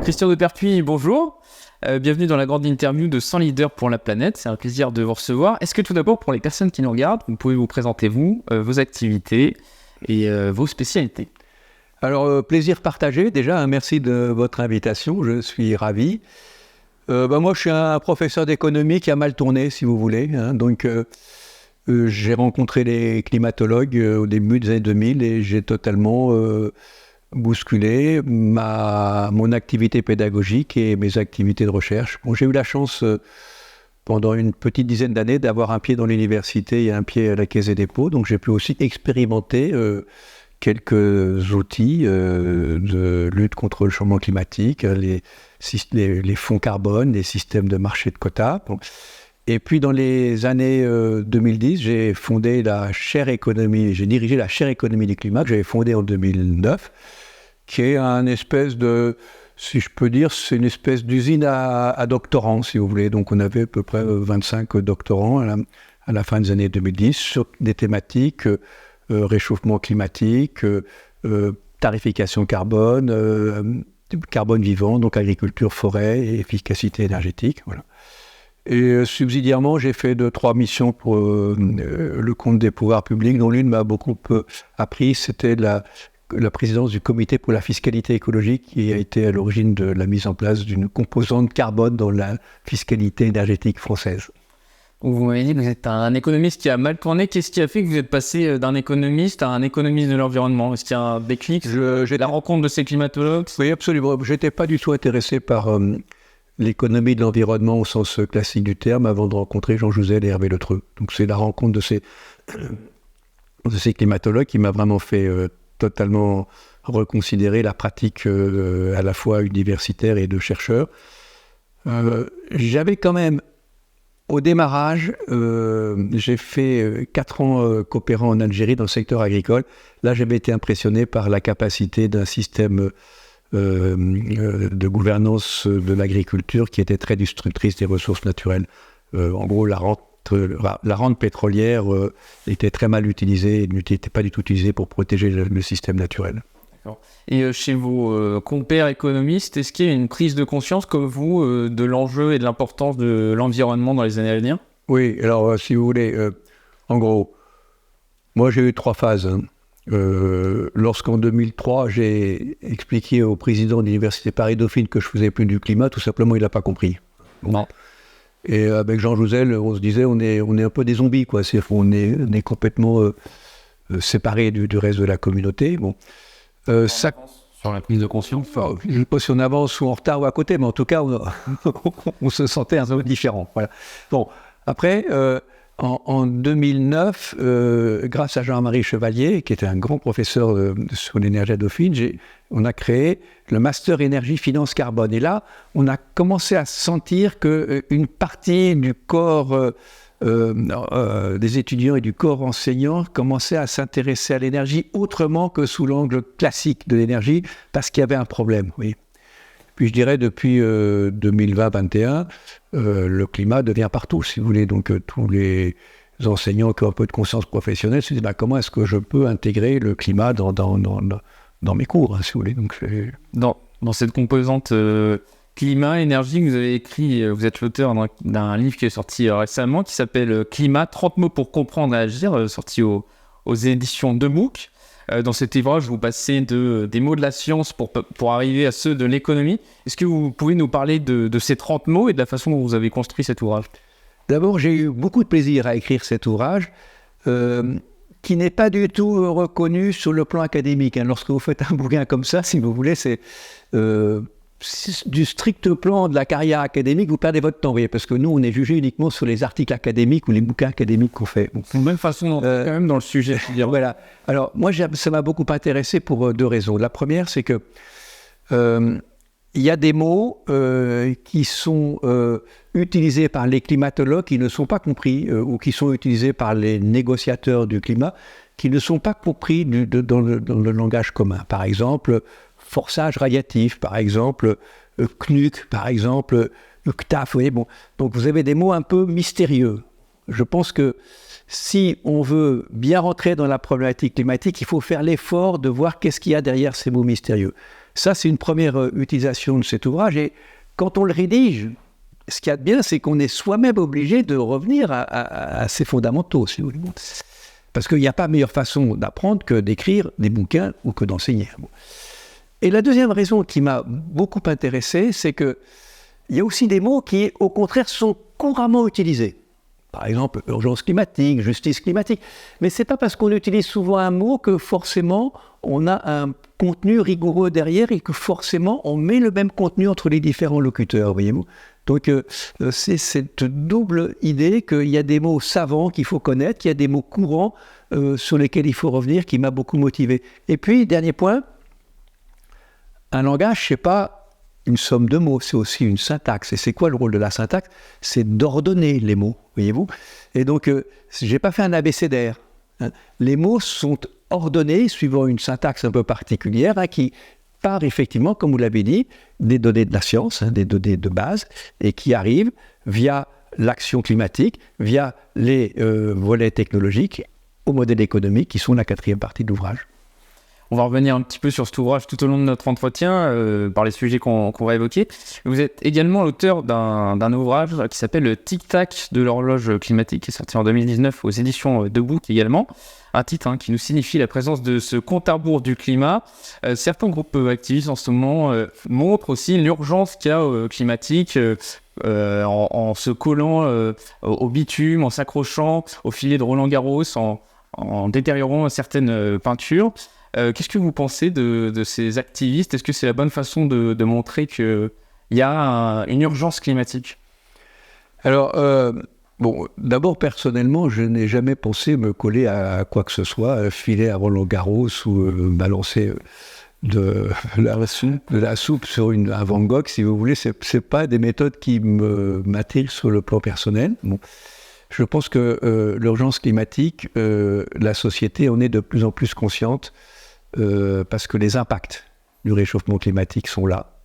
Christian Depertuis, bonjour. Bienvenue dans la grande interview de 100 leaders pour la planète. C'est un plaisir de vous recevoir. Est-ce que tout d'abord, pour les personnes qui nous regardent, vous pouvez vous présenter vos activités et vos spécialités? Alors, plaisir partagé. Déjà, merci de votre invitation. Je suis ravi. Moi, je suis un professeur d'économie qui a mal tourné, si vous voulez. Donc, j'ai rencontré les climatologues au début des années 2000 et j'ai totalement bousculé mon activité pédagogique et mes activités de recherche. Bon, j'ai eu la chance, pendant une petite dizaine d'années, d'avoir un pied dans l'université et un pied à la Caisse des dépôts. Donc, j'ai pu aussi expérimenter quelques outils de lutte contre le changement climatique, les fonds carbone, les systèmes de marché de quotas. Bon. Et puis dans les années 2010, j'ai fondé la chaire économie, j'ai dirigé la chaire économie du climat que j'avais fondée en 2009, qui est un espèce de, si je peux dire, c'est une espèce d'usine à doctorants, si vous voulez. Donc on avait à peu près 25 doctorants à la fin des années 2010 sur des thématiques réchauffement climatique, tarification carbone, carbone vivant, donc agriculture, forêt et efficacité énergétique. Voilà. Et subsidiairement, j'ai fait 2-3 missions pour le compte des pouvoirs publics, dont l'une m'a beaucoup appris, c'était la présidence du comité pour la fiscalité écologique qui a été à l'origine de la mise en place d'une composante carbone dans la fiscalité énergétique française. Vous m'avez dit que vous êtes un économiste qui a mal tourné. Qu'est-ce qui a fait que vous êtes passé d'un économiste à un économiste de l'environnement? Est-ce qu'il y a un déclic? J'ai la rencontre de ces climatologues? Oui, absolument. Je n'étais pas du tout intéressé par l'économie de l'environnement au sens classique du terme avant de rencontrer Jean Jouzel et Hervé Le Treut. Donc c'est la rencontre de ces climatologues qui m'a vraiment fait totalement reconsidérer la pratique à la fois universitaire et de chercheur. J'avais quand même, au démarrage, j'ai fait 4 ans coopérant en Algérie dans le secteur agricole. Là, j'avais été impressionné par la capacité d'un système de gouvernance de l'agriculture qui était très destructrice des ressources naturelles. En gros, la rente pétrolière était très mal utilisée et n'était pas du tout utilisée pour protéger le système naturel. D'accord. Et chez vos compères économistes, est-ce qu'il y a une prise de conscience comme vous de l'enjeu et de l'importance de l'environnement dans les années à venir? Oui, alors si vous voulez, en gros, moi j'ai eu 3 phases. Lorsqu'en 2003, j'ai expliqué au président de l'université Paris-Dauphine que je faisais plus du climat, tout simplement il n'a pas compris. Non. Et avec Jean Jouzel, on se disait on est un peu des zombies, quoi. On est complètement séparés du reste de la communauté. Bon. Sur la prise de conscience. Enfin, je ne sais pas si on avance ou en retard ou à côté, mais en tout cas, on se sentait un peu différent. Voilà. Bon, après, en 2009, grâce à Jean-Marie Chevalier, qui était un grand professeur sur l'énergie à Dauphine, on a créé le Master Énergie Finance Carbone. Et là, on a commencé à sentir qu'une partie du corps des étudiants et du corps enseignant commençaient à s'intéresser à l'énergie autrement que sous l'angle classique de l'énergie, parce qu'il y avait un problème. Oui. Puis je dirais depuis 2020-2021, le climat devient partout, si vous voulez. Donc tous les enseignants qui ont un peu de conscience professionnelle se disent comment est-ce que je peux intégrer le climat dans mes cours, si vous voulez. Donc, dans cette composante climat, énergie, vous avez écrit, vous êtes l'auteur d'un livre qui est sorti récemment, qui s'appelle Climat, 30 mots pour comprendre et agir, sorti aux éditions de MOOC. Dans cet ouvrage, vous passez des mots de la science pour arriver à ceux de l'économie. Est-ce que vous pouvez nous parler de ces 30 mots et de la façon dont vous avez construit cet ouvrage? D'abord, j'ai eu beaucoup de plaisir à écrire cet ouvrage, qui n'est pas du tout reconnu sur le plan académique. Lorsque vous faites un bouquin comme ça, si vous voulez, c'est du strict plan de la carrière académique, vous perdez votre temps, voyez, parce que nous, on est jugé uniquement sur les articles académiques ou les bouquins académiques qu'on fait. Bon. De même façon, quand même dans le sujet. Voilà. Alors, moi, ça m'a beaucoup intéressé pour 2 raisons. La première, c'est que il y a des mots qui sont utilisés par les climatologues qui ne sont pas compris, ou qui sont utilisés par les négociateurs du climat, qui ne sont pas compris dans le langage commun. Par exemple, forçage radiatif, par exemple, CNUC, par exemple, CTAF. Vous voyez, bon. Donc vous avez des mots un peu mystérieux. Je pense que si on veut bien rentrer dans la problématique climatique, il faut faire l'effort de voir qu'est-ce qu'il y a derrière ces mots mystérieux. Ça, c'est une première utilisation de cet ouvrage. Et quand on le rédige, ce qu'il y a de bien, c'est qu'on est soi-même obligé de revenir à ses fondamentaux, si vous voulez. Parce qu'il n'y a pas meilleure façon d'apprendre que d'écrire des bouquins ou que d'enseigner. Et la deuxième raison qui m'a beaucoup intéressé, c'est qu'il y a aussi des mots qui, au contraire, sont couramment utilisés. Par exemple, urgence climatique, justice climatique. Mais ce n'est pas parce qu'on utilise souvent un mot que forcément on a un contenu rigoureux derrière et que forcément on met le même contenu entre les différents locuteurs, voyez-vous. Donc c'est cette double idée qu'il y a des mots savants qu'il faut connaître, qu'il y a des mots courants sur lesquels il faut revenir, qui m'a beaucoup motivé. Et puis, dernier point, un langage, ce n'est pas une somme de mots, c'est aussi une syntaxe. Et c'est quoi le rôle de la syntaxe? C'est d'ordonner les mots, voyez-vous. Et donc, je n'ai pas fait un abécédaire. Hein. Les mots sont ordonnés suivant une syntaxe un peu particulière qui part effectivement, comme vous l'avez dit, des données de la science, des données de base, et qui arrivent via l'action climatique, via les volets technologiques, au modèle économique, qui sont la quatrième partie de l'ouvrage. On va revenir un petit peu sur cet ouvrage tout au long de notre entretien, par les sujets qu'on va évoquer. Vous êtes également l'auteur d'un ouvrage qui s'appelle le Tic-Tac de l'horloge climatique, qui est sorti en 2019 aux éditions Debout également. Un titre qui nous signifie la présence de ce compte à rebours du climat. Certains groupes activistes en ce moment montrent aussi l'urgence qu'il y a climatique en se collant au bitume, en s'accrochant au filet de Roland Garros, en détériorant certaines peintures. Qu'est-ce que vous pensez de ces activistes? Est-ce que c'est la bonne façon de montrer qu'il y a une urgence climatique? Alors, d'abord, personnellement, je n'ai jamais pensé me coller à quoi que ce soit, filer à Roland Garros ou balancer de la soupe sur un Van Gogh, si vous voulez. C'est pas des méthodes qui m'attirent sur le plan personnel. Bon. Je pense que l'urgence climatique, la société en est de plus en plus consciente parce que les impacts du réchauffement climatique sont là.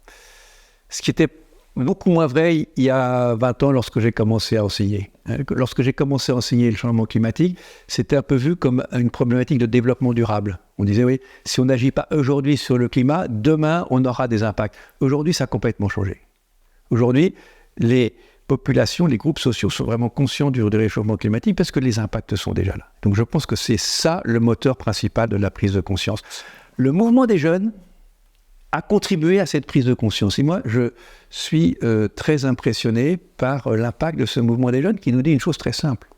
Ce qui était beaucoup moins vrai il y a 20 ans lorsque j'ai commencé à enseigner. Lorsque j'ai commencé à enseigner le changement climatique, c'était un peu vu comme une problématique de développement durable. On disait, oui, si on n'agit pas aujourd'hui sur le climat, demain, on aura des impacts. Aujourd'hui, ça a complètement changé. Aujourd'hui, les populations, les groupes sociaux sont vraiment conscients du réchauffement climatique parce que les impacts sont déjà là. Donc je pense que c'est ça le moteur principal de la prise de conscience. Le mouvement des jeunes a contribué à cette prise de conscience. Et moi, je suis très impressionné par l'impact de ce mouvement des jeunes qui nous dit une chose très simple.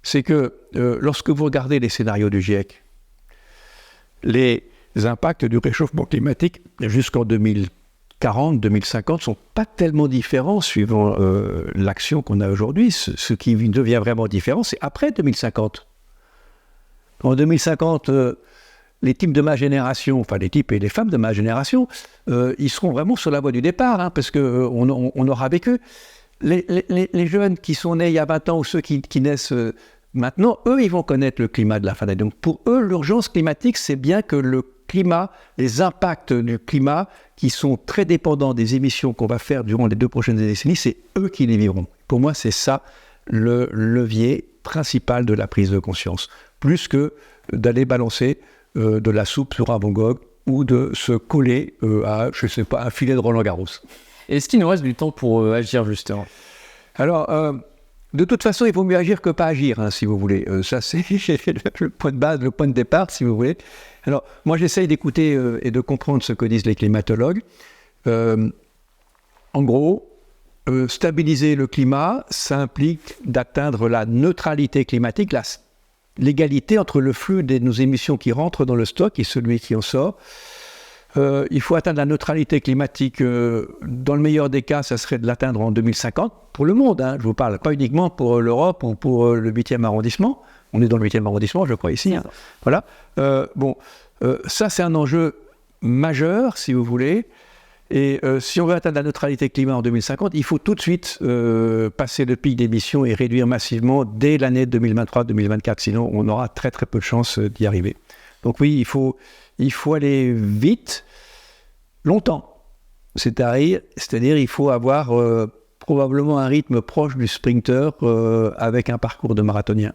C'est que lorsque vous regardez les scénarios du GIEC, les impacts du réchauffement climatique jusqu'en 2040, 2050 ne sont pas tellement différents suivant l'action qu'on a aujourd'hui. Ce qui devient vraiment différent, c'est après 2050. En 2050, les types de ma génération, enfin les types et les femmes de ma génération, ils seront vraiment sur la voie du départ, parce qu'on aura vécu. Les jeunes qui sont nés il y a 20 ans ou ceux qui naissent maintenant, eux, ils vont connaître le climat de la fin d'année. Donc pour eux, l'urgence climatique, c'est bien que le climat, les impacts du climat, qui sont très dépendants des émissions qu'on va faire durant les 2 prochaines décennies, c'est eux qui les vivront. Pour moi, c'est ça le levier principal de la prise de conscience. Plus que d'aller balancer de la soupe sur un Van Gogh ou de se coller à, je ne sais pas, un filet de Roland Garros. Est-ce qu'il nous reste du temps pour agir, justement? Alors, de toute façon, il vaut mieux agir que pas agir, si vous voulez. Ça, c'est le point de base, le point de départ, si vous voulez. Alors, moi, j'essaye d'écouter et de comprendre ce que disent les climatologues. En gros, stabiliser le climat, ça implique d'atteindre la neutralité climatique, l'égalité entre le flux de nos émissions qui rentrent dans le stock et celui qui en sort. Il faut atteindre la neutralité climatique. Dans le meilleur des cas, ça serait de l'atteindre en 2050 pour le monde. Je vous parle pas uniquement pour l'Europe ou pour le 8e arrondissement. On est dans le 8e arrondissement, je crois, ici. Voilà. Ça, c'est un enjeu majeur, si vous voulez. Et si on veut atteindre la neutralité climat en 2050, il faut tout de suite passer le pic d'émissions et réduire massivement dès l'année 2023-2024. Sinon, on aura très très peu de chances d'y arriver. Donc oui, il faut aller vite, longtemps. C'est-à-dire il faut avoir probablement un rythme proche du sprinter avec un parcours de marathonien.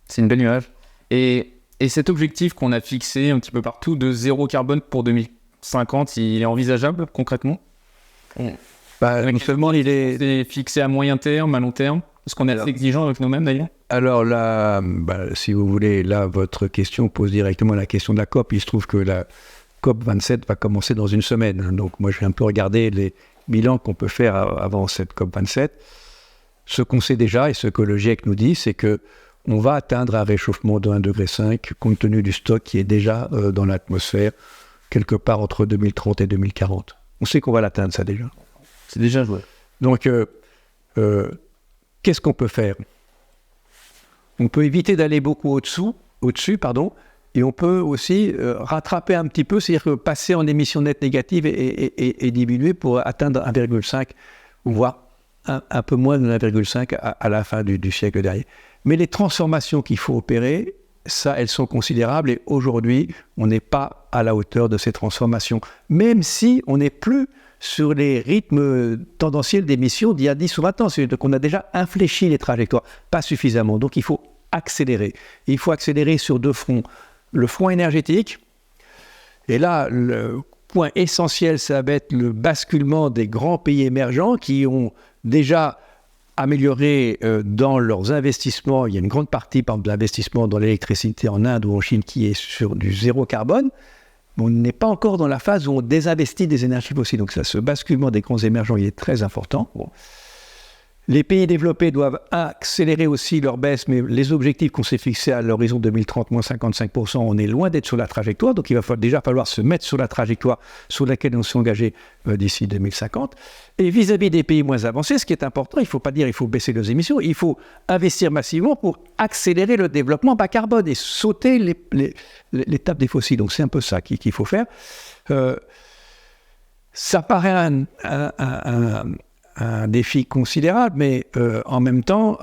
C'est une belle image. Et Et cet objectif qu'on a fixé un petit peu partout de zéro carbone pour 2050, il est envisageable concrètement? Non seulement il est... C'est fixé à moyen terme, à long terme? Est-ce qu'on est assez exigeant avec nous-mêmes d'ailleurs? Alors là, si vous voulez, là, votre question pose directement la question de la COP. Il se trouve que la COP 27 va commencer dans une semaine. Donc moi, je vais un peu regarder les bilans qu'on peut faire avant cette COP 27. Ce qu'on sait déjà et ce que le GIEC nous dit, c'est qu'on va atteindre un réchauffement de 1,5 degré compte tenu du stock qui est déjà dans l'atmosphère, quelque part entre 2030 et 2040. On sait qu'on va l'atteindre, ça déjà. C'est déjà joué. Donc, qu'est-ce qu'on peut faire? On peut éviter d'aller beaucoup au-dessus, et on peut aussi rattraper un petit peu, c'est-à-dire que passer en émissions nettes négatives et diminuer pour atteindre 1,5, voire un peu moins de 1,5 à la fin du siècle dernier. Mais les transformations qu'il faut opérer, ça, elles sont considérables, et aujourd'hui, on n'est pas à la hauteur de ces transformations, même si on n'est plus sur les rythmes tendanciels d'émissions d'il y a 10 ou 20 ans. C'est-à-dire qu'on a déjà infléchi les trajectoires, pas suffisamment. Donc il faut accélérer. Et il faut accélérer sur deux fronts. Le front énergétique, et là, le point essentiel, ça va être le basculement des grands pays émergents qui ont déjà amélioré dans leurs investissements. Il y a une grande partie, par exemple, d'investissements dans l'électricité en Inde ou en Chine qui est sur du zéro carbone. On n'est pas encore dans la phase où on désinvestit des énergies fossiles. Donc ça, ce basculement des grands émergents, il est très important. Bon. Les pays développés doivent accélérer aussi leur baisse, mais les objectifs qu'on s'est fixés à l'horizon 2030, moins 55%, on est loin d'être sur la trajectoire. Donc il va déjà falloir se mettre sur la trajectoire sur laquelle on s'est engagé d'ici 2050. Et vis-à-vis des pays moins avancés, ce qui est important, il ne faut pas dire qu'il faut baisser nos émissions, il faut investir massivement pour accélérer le développement bas carbone et sauter l'étape des fossiles. Donc c'est un peu ça qu'il faut faire. Ça paraît un défi considérable, mais en même temps,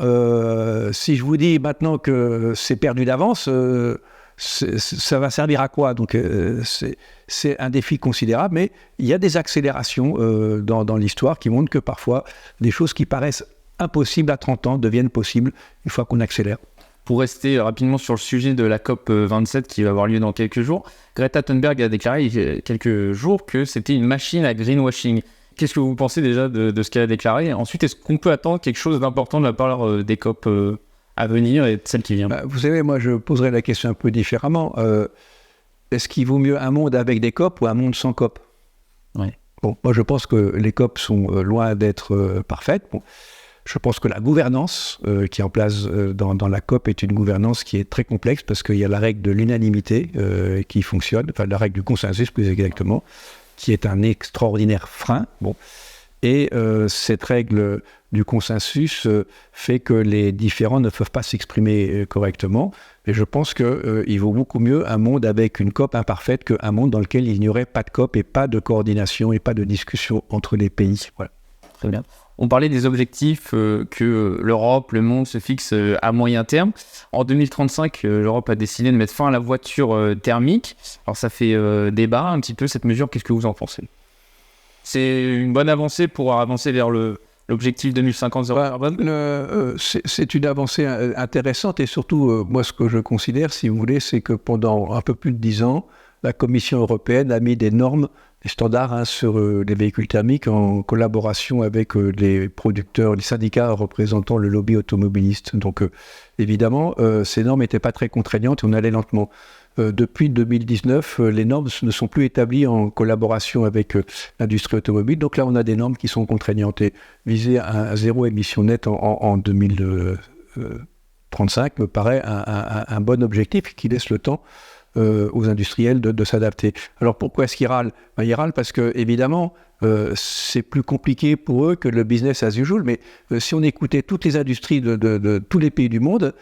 si je vous dis maintenant que c'est perdu d'avance, ça va servir à quoi? Donc c'est un défi considérable, mais il y a des accélérations dans l'histoire qui montrent que parfois des choses qui paraissent impossibles à 30 ans deviennent possibles une fois qu'on accélère. Pour rester rapidement sur le sujet de la COP 27 qui va avoir lieu dans quelques jours, Greta Thunberg a déclaré il y a quelques jours que c'était une machine à greenwashing. Qu'est-ce que vous pensez déjà de ce qu'elle a déclaré? Ensuite, est-ce qu'on peut attendre quelque chose d'important de la part des COP à venir et de celle qui vient? Vous savez, moi, je poserais la question un peu différemment. Est-ce qu'il vaut mieux un monde avec des COP ou un monde sans COP? Ouais. Bon, moi, je pense que les COP sont loin d'être parfaites. Bon, je pense que la gouvernance qui est en place dans la COP est une gouvernance qui est très complexe parce qu'il y a la règle de l'unanimité qui fonctionne, enfin la règle du consensus plus exactement, qui est un extraordinaire frein. Bon. Et cette règle du consensus fait que les différents ne peuvent pas s'exprimer correctement. Et je pense qu'il vaut beaucoup mieux un monde avec une COP imparfaite qu'un monde dans lequel il n'y aurait pas de COP et pas de coordination et pas de discussion entre les pays. Voilà. Très bien. On parlait des objectifs que l'Europe, le monde se fixe à moyen terme. En 2035, l'Europe a décidé de mettre fin à la voiture thermique. Alors ça fait débat un petit peu cette mesure. Qu'est-ce que vous en pensez? C'est une bonne avancée pour avancer vers l'objectif 2050 zéro carbone? C'est une avancée intéressante et surtout, moi ce que je considère, si vous voulez, c'est que pendant un peu plus de 10 ans, la Commission européenne a mis des normes, des standards sur les véhicules thermiques en collaboration avec les producteurs, les syndicats représentant le lobby automobiliste. Donc évidemment, ces normes n'étaient pas très contraignantes et on allait lentement. Depuis 2019, les normes ne sont plus établies en collaboration avec l'industrie automobile. Donc là, on a des normes qui sont contraignantes et viser à zéro émission nette en 2035 me paraît un bon objectif qui laisse le temps aux industriels de s'adapter. Alors pourquoi est-ce qu'ils râlent? Ils râlent parce que, évidemment, c'est plus compliqué pour eux que le business as usual, mais si on écoutait toutes les industries de tous les pays du monde,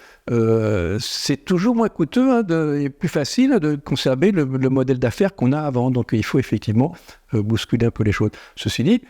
c'est toujours moins coûteux et plus facile de conserver le modèle d'affaires qu'on a avant. Donc il faut effectivement bousculer un peu les choses. Ceci dit,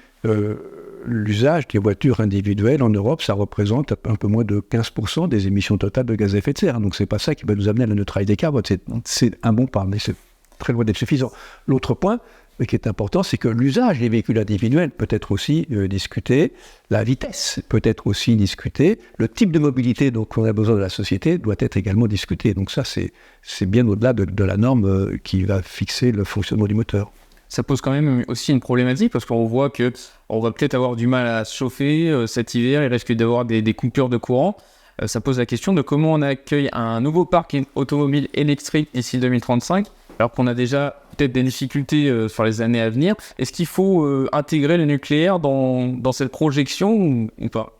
l'usage des voitures individuelles en Europe, ça représente un peu moins de 15% des émissions totales de gaz à effet de serre. Donc c'est pas ça qui va nous amener à la neutralité carbone. C'est un bon pas, mais c'est très loin d'être suffisant. L'autre point, qui est important, c'est que l'usage des véhicules individuels peut être aussi discuté, la vitesse peut être aussi discutée, le type de mobilité dont on a besoin de la société doit être également discuté. Donc ça, c'est bien au-delà de la norme qui va fixer le fonctionnement du moteur. Ça pose quand même aussi une problématique parce qu'on voit qu'on va peut-être avoir du mal à se chauffer cet hiver, il risque d'avoir des coupures de courant. Ça pose la question de comment on accueille un nouveau parc automobile électrique d'ici 2035, alors qu'on a déjà peut-être des difficultés sur les années à venir. Est-ce qu'il faut intégrer le nucléaire dans cette projection ou pas ?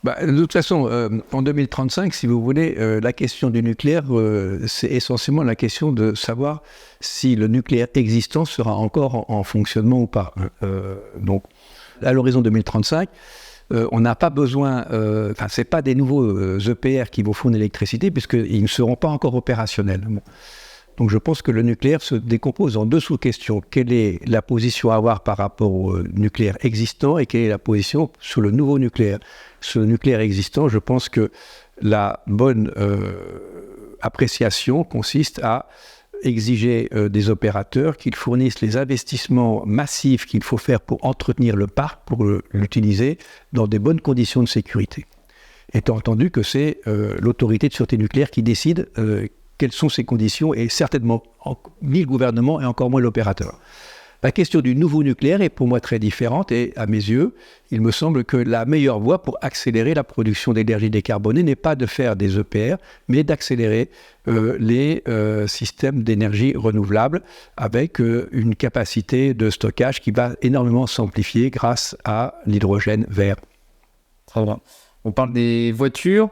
De toute façon, en 2035, si vous voulez, la question du nucléaire, c'est essentiellement la question de savoir si le nucléaire existant sera encore en fonctionnement ou pas. Donc, à l'horizon 2035, on n'a pas besoin, ce n'est pas des nouveaux EPR qui vont fournir l'électricité, puisqu'ils ne seront pas encore opérationnels. Bon. Donc je pense que le nucléaire se décompose en deux sous-questions. Quelle est la position à avoir par rapport au nucléaire existant et quelle est la position sur le nouveau nucléaire ? Sur le nucléaire existant, je pense que la bonne appréciation consiste à exiger des opérateurs qu'ils fournissent les investissements massifs qu'il faut faire pour entretenir le parc, pour l'utiliser dans des bonnes conditions de sécurité. Étant entendu que c'est l'autorité de sûreté nucléaire qui décide quelles sont ces conditions et certainement ni le gouvernement et encore moins l'opérateur. La question du nouveau nucléaire est pour moi très différente et à mes yeux, il me semble que la meilleure voie pour accélérer la production d'énergie décarbonée n'est pas de faire des EPR, mais d'accélérer les systèmes d'énergie renouvelable avec une capacité de stockage qui va énormément s'amplifier grâce à l'hydrogène vert. Très bien. On parle des voitures,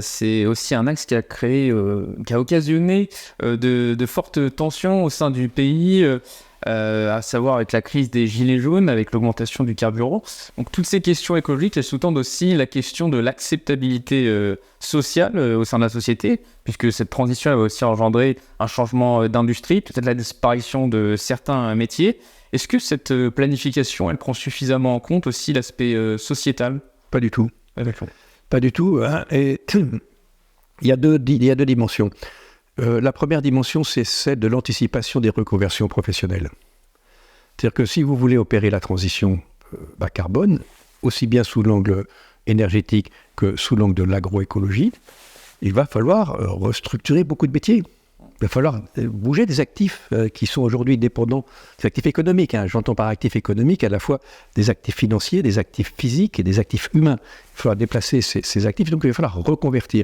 c'est aussi un axe qui a occasionné de fortes tensions au sein du pays, à savoir avec la crise des gilets jaunes, avec l'augmentation du carburant. Donc toutes ces questions écologiques, elles sous-tendent aussi la question de l'acceptabilité sociale au sein de la société, puisque cette transition elle va aussi engendrer un changement d'industrie, peut-être la disparition de certains métiers. Est-ce que cette planification, elle prend suffisamment en compte aussi l'aspect sociétal ? Pas du tout. Pas du tout. Hein. Et il y a deux dimensions. La première dimension, c'est celle de l'anticipation des reconversions professionnelles. C'est-à-dire que si vous voulez opérer la transition bas carbone, aussi bien sous l'angle énergétique que sous l'angle de l'agroécologie, il va falloir restructurer beaucoup de métiers. Il va falloir bouger des actifs qui sont aujourd'hui dépendants, des actifs économiques. Hein. J'entends par actifs économiques à la fois des actifs financiers, des actifs physiques et des actifs humains. Il va falloir déplacer ces actifs, donc il va falloir reconvertir.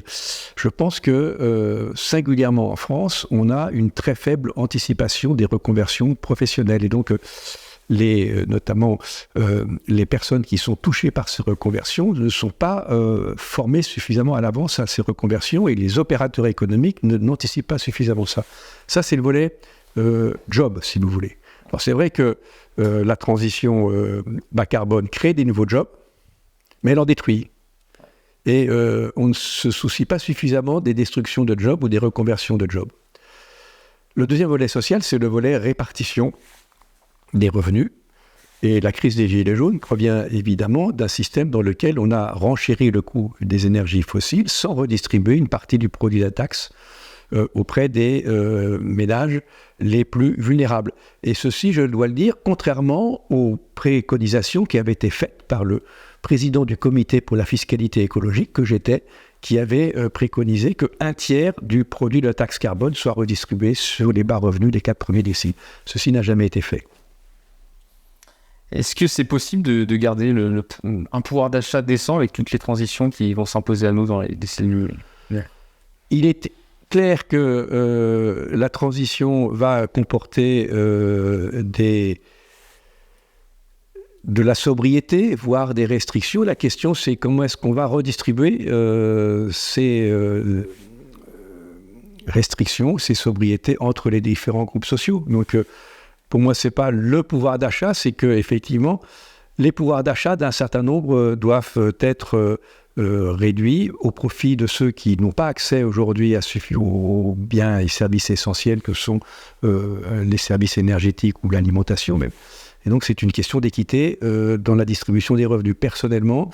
Je pense que singulièrement en France, on a une très faible anticipation des reconversions professionnelles. Et donc, notamment les personnes qui sont touchées par ces reconversions ne sont pas formées suffisamment à l'avance à ces reconversions et les opérateurs économiques n'anticipent pas suffisamment ça. Ça, c'est le volet job, si vous voulez. Alors, c'est vrai que la transition bas carbone crée des nouveaux jobs, mais elle en détruit. Et on ne se soucie pas suffisamment des destructions de jobs ou des reconversions de jobs. Le deuxième volet social, c'est le volet répartition des revenus. Et la crise des gilets jaunes provient évidemment d'un système dans lequel on a renchéri le coût des énergies fossiles sans redistribuer une partie du produit de la taxe auprès des ménages les plus vulnérables. Et ceci, je dois le dire, contrairement aux préconisations qui avaient été faites par le président du comité pour la fiscalité écologique que j'étais, qui avait préconisé qu'un tiers du produit de la taxe carbone soit redistribué sur les bas revenus des 4 premiers déciles. Ceci n'a jamais été fait. Est-ce que c'est possible de garder un pouvoir d'achat décent avec toutes les transitions qui vont s'imposer à nous dans les décennies ? Il est clair que la transition va comporter de la sobriété, voire des restrictions. La question, c'est comment est-ce qu'on va redistribuer ces restrictions, ces sobriétés entre les différents groupes sociaux. Donc, pour moi, ce n'est pas le pouvoir d'achat, c'est qu'effectivement, les pouvoirs d'achat d'un certain nombre doivent être réduits au profit de ceux qui n'ont pas accès aujourd'hui aux biens et services essentiels que sont les services énergétiques ou l'alimentation même. Et donc, c'est une question d'équité dans la distribution des revenus. Personnellement,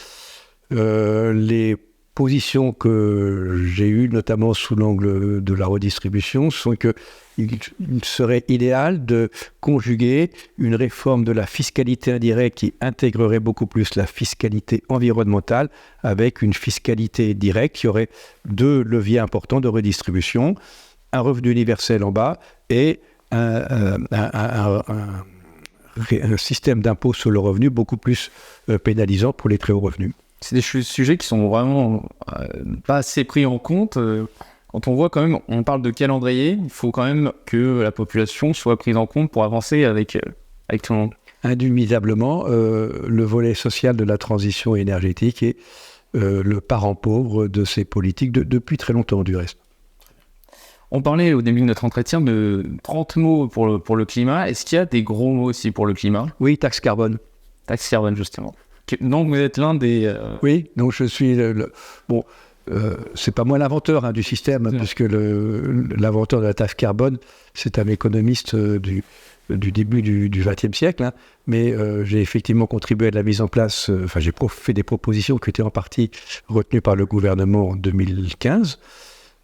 les positions que j'ai eues, notamment sous l'angle de la redistribution, sont qu'il serait idéal de conjuguer une réforme de la fiscalité indirecte qui intégrerait beaucoup plus la fiscalité environnementale avec une fiscalité directe qui aurait 2 leviers importants de redistribution, un revenu universel en bas et un système d'impôt sur le revenu beaucoup plus pénalisant pour les très hauts revenus. C'est des sujets qui sont vraiment pas assez pris en compte. Quand on voit quand même, on parle de calendrier, il faut quand même que la population soit prise en compte pour avancer avec tout le monde. Indubitablement, le volet social de la transition énergétique est le parent pauvre de ces politiques depuis très longtemps du reste. On parlait au début de notre entretien de 30 mots pour le climat. Est-ce qu'il y a des gros mots aussi pour le climat ? Oui, taxe carbone. Taxe carbone, justement. Donc, vous êtes l'un des... Oui, donc je suis... Bon, c'est pas moi l'inventeur du système, puisque l'inventeur de la taxe carbone, c'est un économiste du début du XXe siècle, mais j'ai effectivement contribué à la mise en place... j'ai fait des propositions qui étaient en partie retenues par le gouvernement en 2015.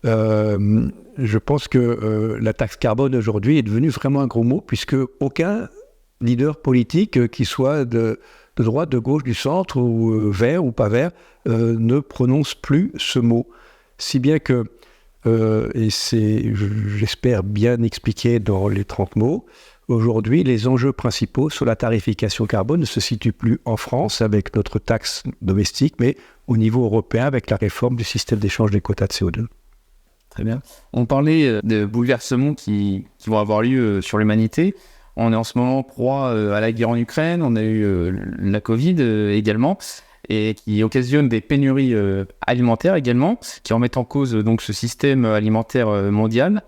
Je pense que la taxe carbone aujourd'hui est devenue vraiment un gros mot, puisque aucun leader politique, qui soit de droite, de gauche, du centre, ou vert ou pas vert, ne prononce plus ce mot. Si bien que, et c'est, j'espère, bien expliqué dans les 30 mots, aujourd'hui, les enjeux principaux sur la tarification carbone ne se situent plus en France avec notre taxe domestique, mais au niveau européen avec la réforme du système d'échange des quotas de CO2. Très bien. On parlait de bouleversements qui vont avoir lieu sur l'humanité. On est en ce moment proie à la guerre en Ukraine, on a eu la Covid également, et qui occasionne des pénuries alimentaires également, qui remettent en cause donc ce système alimentaire mondial,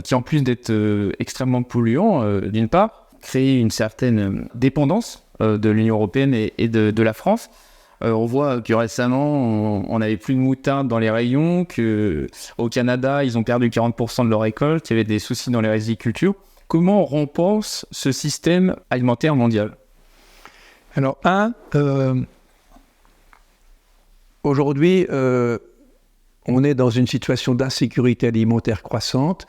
qui en plus d'être extrêmement polluant, d'une part, crée une certaine dépendance de l'Union européenne et de la France. On voit que récemment, on n'avait plus de moutarde dans les rayons, qu'au Canada, ils ont perdu 40% de leur récolte, qu'il y avait des soucis dans les rizicultures. Comment on repense ce système alimentaire mondial ? Alors, aujourd'hui, on est dans une situation d'insécurité alimentaire croissante.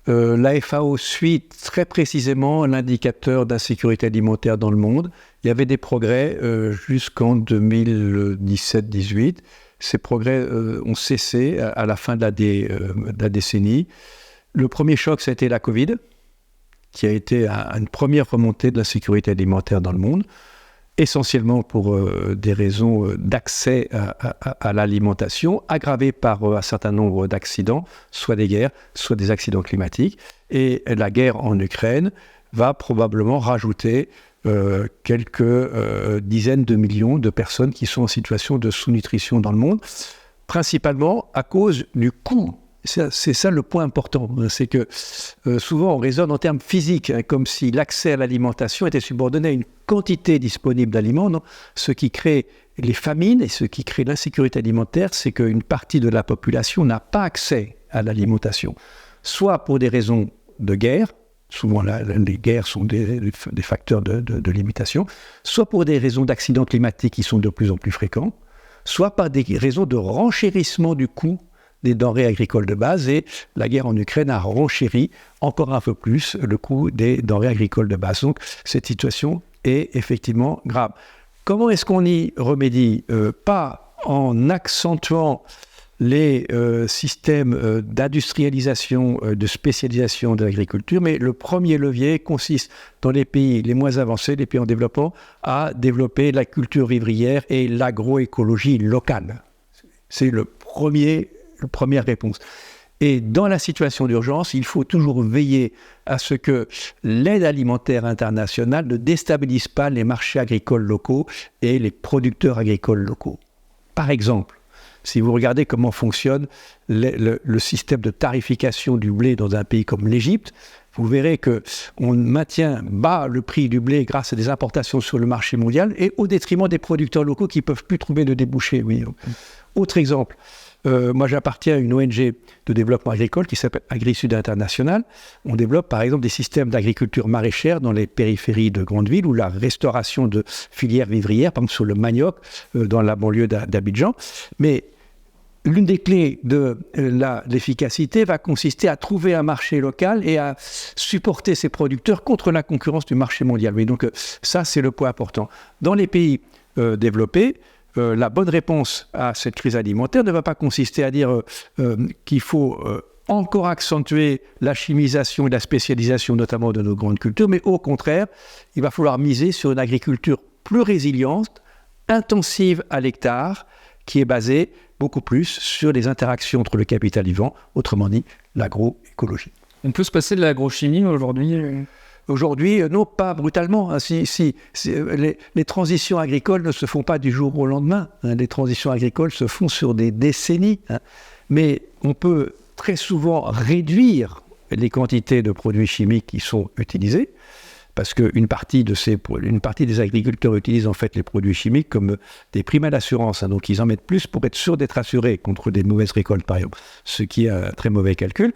La FAO suit très précisément l'indicateur d'insécurité alimentaire dans le monde. Il y avait des progrès jusqu'en 2017-18. Ces progrès ont cessé à la fin de la décennie. Le premier choc, ça a été la Covid, qui a été une première remontée de l'insécurité alimentaire dans le monde, essentiellement pour des raisons d'accès à l'alimentation, aggravées par un certain nombre d'accidents, soit des guerres, soit des accidents climatiques. Et la guerre en Ukraine va probablement rajouter quelques dizaines de millions de personnes qui sont en situation de sous-nutrition dans le monde, principalement à cause du coût. C'est ça le point important, c'est que souvent on raisonne en termes physiques, comme si l'accès à l'alimentation était subordonné à une quantité disponible d'aliments. Non, ce qui crée les famines et ce qui crée l'insécurité alimentaire, c'est qu'une partie de la population n'a pas accès à l'alimentation, soit pour des raisons de guerre, souvent les guerres sont des facteurs de limitation, soit pour des raisons d'accidents climatiques qui sont de plus en plus fréquents, soit par des raisons de renchérissement du coût des denrées agricoles de base, et la guerre en Ukraine a renchéri encore un peu plus le coût des denrées agricoles de base. Donc cette situation est effectivement grave. Comment est-ce qu'on y remédie ? Pas en accentuant les systèmes d'industrialisation, de spécialisation de l'agriculture, mais le premier levier consiste, dans les pays les moins avancés, les pays en développement, à développer la culture vivrière et l'agroécologie locale. C'est la première réponse. Et dans la situation d'urgence, il faut toujours veiller à ce que l'aide alimentaire internationale ne déstabilise pas les marchés agricoles locaux et les producteurs agricoles locaux. Par exemple, si vous regardez comment fonctionne le système de tarification du blé dans un pays comme l'Égypte, vous verrez qu'on maintient bas le prix du blé grâce à des importations sur le marché mondial et au détriment des producteurs locaux qui ne peuvent plus trouver de débouchés. Oui. Autre exemple. Moi, j'appartiens à une ONG de développement agricole qui s'appelle AgriSud International. On développe, par exemple, des systèmes d'agriculture maraîchère dans les périphéries de grandes villes ou la restauration de filières vivrières, par exemple sur le manioc, dans la banlieue d'Abidjan. Mais l'une des clés de l'efficacité va consister à trouver un marché local et à supporter ses producteurs contre la concurrence du marché mondial. Oui, donc ça, c'est le point important. Dans les pays développés, la bonne réponse à cette crise alimentaire ne va pas consister à dire qu'il faut encore accentuer la chimisation et la spécialisation, notamment de nos grandes cultures, mais au contraire, il va falloir miser sur une agriculture plus résiliente, intensive à l'hectare, qui est basée beaucoup plus sur les interactions entre le capital vivant, autrement dit, l'agroécologie. On peut se passer de l'agrochimie aujourd'hui Aujourd'hui, non, pas brutalement. Les transitions agricoles ne se font pas du jour au lendemain. Les transitions agricoles se font sur des décennies. Mais on peut très souvent réduire les quantités de produits chimiques qui sont utilisés, parce qu'une partie des agriculteurs utilisent en fait les produits chimiques comme des primes d'assurance. Donc ils en mettent plus pour être sûr d'être assurés contre des mauvaises récoltes, par exemple, ce qui est un très mauvais calcul.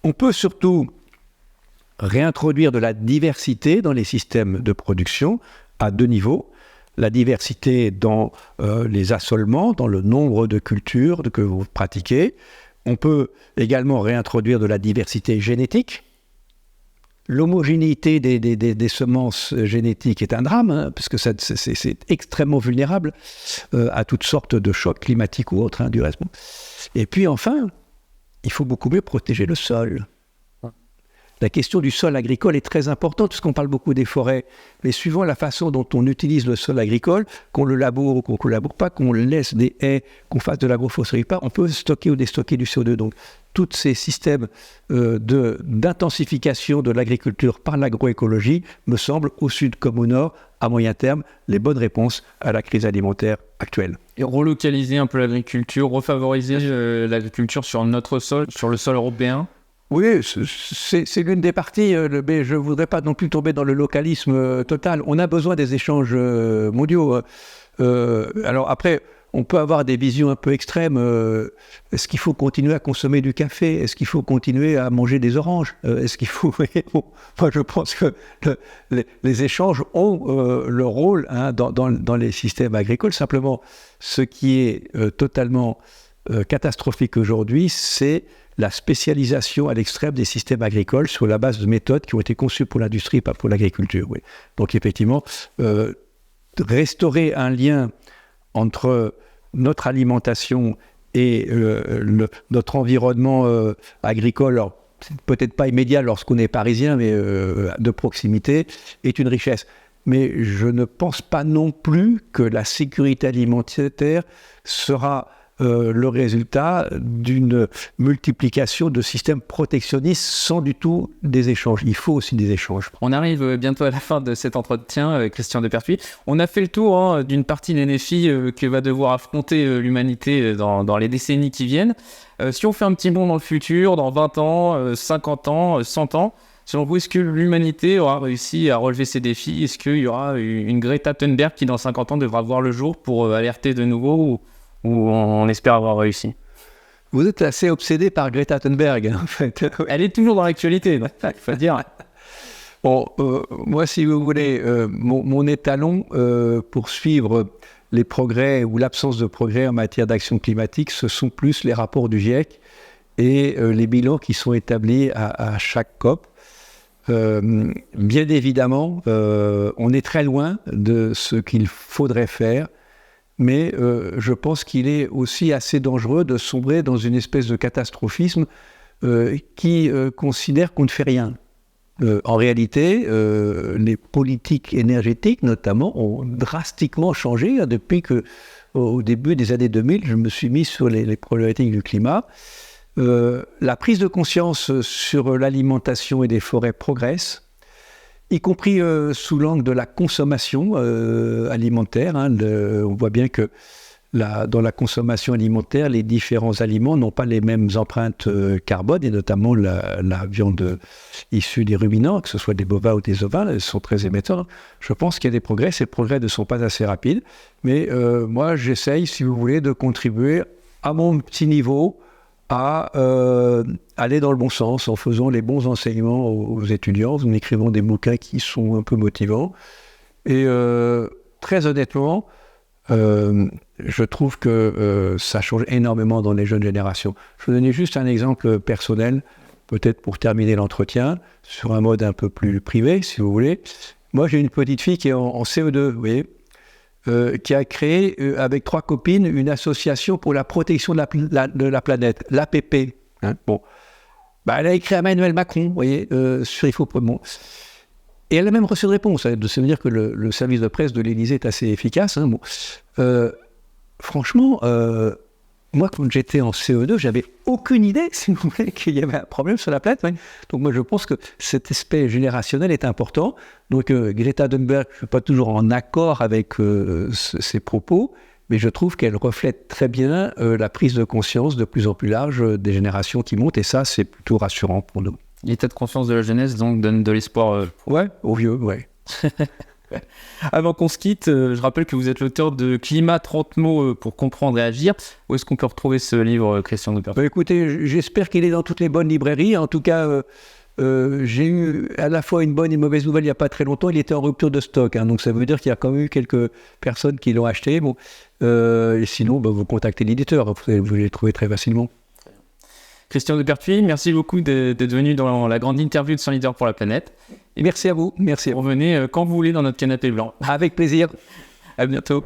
On peut surtout réintroduire de la diversité dans les systèmes de production à deux niveaux. La diversité dans les assolements, dans le nombre de cultures que vous pratiquez. On peut également réintroduire de la diversité génétique. L'homogénéité des semences génétiques est un drame, parce que c'est extrêmement vulnérable à toutes sortes de chocs climatiques ou autres, du reste. Et puis enfin, il faut beaucoup mieux protéger le sol. La question du sol agricole est très importante, puisqu'on parle beaucoup des forêts. Mais suivant la façon dont on utilise le sol agricole, qu'on le laboure ou qu'on ne le laboure pas, qu'on laisse des haies, qu'on fasse de l'agroforesterie pas, on peut stocker ou déstocker du CO2. Donc, tous ces systèmes d'intensification de l'agriculture par l'agroécologie me semblent, au sud comme au nord, à moyen terme, les bonnes réponses à la crise alimentaire actuelle. Et relocaliser un peu l'agriculture, refavoriser l'agriculture sur notre sol, sur le sol européen. Oui, c'est l'une des parties, mais je ne voudrais pas non plus tomber dans le localisme total. On a besoin des échanges mondiaux. Alors après, on peut avoir des visions un peu extrêmes. Est-ce qu'il faut continuer à consommer du café? Est-ce qu'il faut continuer à manger des oranges? Est-ce qu'il faut... Moi, je pense que les échanges ont leur rôle dans les systèmes agricoles. Simplement, ce qui est totalement catastrophique aujourd'hui, c'est la spécialisation à l'extrême des systèmes agricoles sur la base de méthodes qui ont été conçues pour l'industrie et pas pour l'agriculture. Oui. Donc effectivement, restaurer un lien entre notre alimentation et notre environnement agricole, alors, peut-être pas immédiat lorsqu'on est parisien, mais de proximité, est une richesse. Mais je ne pense pas non plus que la sécurité alimentaire sera le résultat d'une multiplication de systèmes protectionnistes sans du tout des échanges. Il faut aussi des échanges. On arrive bientôt à la fin de cet entretien, Christian Depertuis. On a fait le tour d'une partie des défis que va devoir affronter l'humanité dans les décennies qui viennent. Si on fait un petit bond dans le futur, dans 20 ans, 50 ans, 100 ans, selon vous, est-ce que l'humanité aura réussi à relever ces défis? Est-ce qu'il y aura une Greta Thunberg qui, dans 50 ans, devra voir le jour pour alerter de nouveau ou on espère avoir réussi? Vous êtes assez obsédé par Greta Thunberg, en fait. Elle est toujours dans l'actualité, il faut dire. Bon, moi, si vous voulez, mon étalon pour suivre les progrès ou l'absence de progrès en matière d'action climatique, ce sont plus les rapports du GIEC et les bilans qui sont établis à chaque COP. Bien évidemment, on est très loin de ce qu'il faudrait faire, mais je pense qu'il est aussi assez dangereux de sombrer dans une espèce de catastrophisme qui considère qu'on ne fait rien. En réalité, les politiques énergétiques, notamment, ont drastiquement changé depuis qu'au début des années 2000, je me suis mis sur les problématiques du climat. La prise de conscience sur l'alimentation et des forêts progresse, y compris sous l'angle de la consommation alimentaire. On voit bien que dans la consommation alimentaire, les différents aliments n'ont pas les mêmes empreintes carbone, et notamment la viande issue des ruminants, que ce soit des bovins ou des ovins, elles sont très émetteurs. Je pense qu'il y a des progrès. Ces progrès ne sont pas assez rapides, mais moi j'essaye, si vous voulez, de contribuer à mon petit niveau à aller dans le bon sens en faisant les bons enseignements aux étudiants, en écrivant des bouquins qui sont un peu motivants. Et très honnêtement, je trouve que ça change énormément dans les jeunes générations. Je vais vous donner juste un exemple personnel, peut-être pour terminer l'entretien, sur un mode un peu plus privé, si vous voulez. Moi, j'ai une petite fille qui est en CE2, vous voyez, qui a créé, avec 3 copines, une association pour la protection de la planète, l'APP. Hein, bon. Bah, elle a écrit à Emmanuel Macron, vous voyez, sur il faut... Bon. Et elle a même reçu une réponse. Ça veut dire que le service de presse de l'Élysée est assez efficace. Hein, bon. Franchement, moi, quand j'étais en CE2, j'avais aucune idée, si vous voulez, qu'il y avait un problème sur la planète. Ouais. Donc moi, je pense que cet aspect générationnel est important. Donc Greta Thunberg, je ne suis pas toujours en accord avec ses propos, mais je trouve qu'elle reflète très bien la prise de conscience de plus en plus large des générations qui montent, et ça, c'est plutôt rassurant pour nous. L'état de conscience de la jeunesse, donc, donne de l'espoir. Ouais, aux vieux, ouais. Avant qu'on se quitte, je rappelle que vous êtes l'auteur de Climat, 30 mots pour comprendre et agir. Où est-ce qu'on peut retrouver ce livre, Christian de Pertuis ? Écoutez, j'espère qu'il est dans toutes les bonnes librairies. En tout cas, j'ai eu à la fois une bonne et une mauvaise nouvelle il n'y a pas très longtemps. Il était en rupture de stock, hein, donc ça veut dire qu'il y a quand même eu quelques personnes qui l'ont acheté. Bon, et sinon, vous contactez l'éditeur, vous les trouvez très facilement. Christian de Pertuis, merci beaucoup d'être venu dans la grande interview de 100 leaders pour la planète. Et merci à vous. Merci. Revenez quand vous voulez dans notre canapé blanc. Avec plaisir. À bientôt.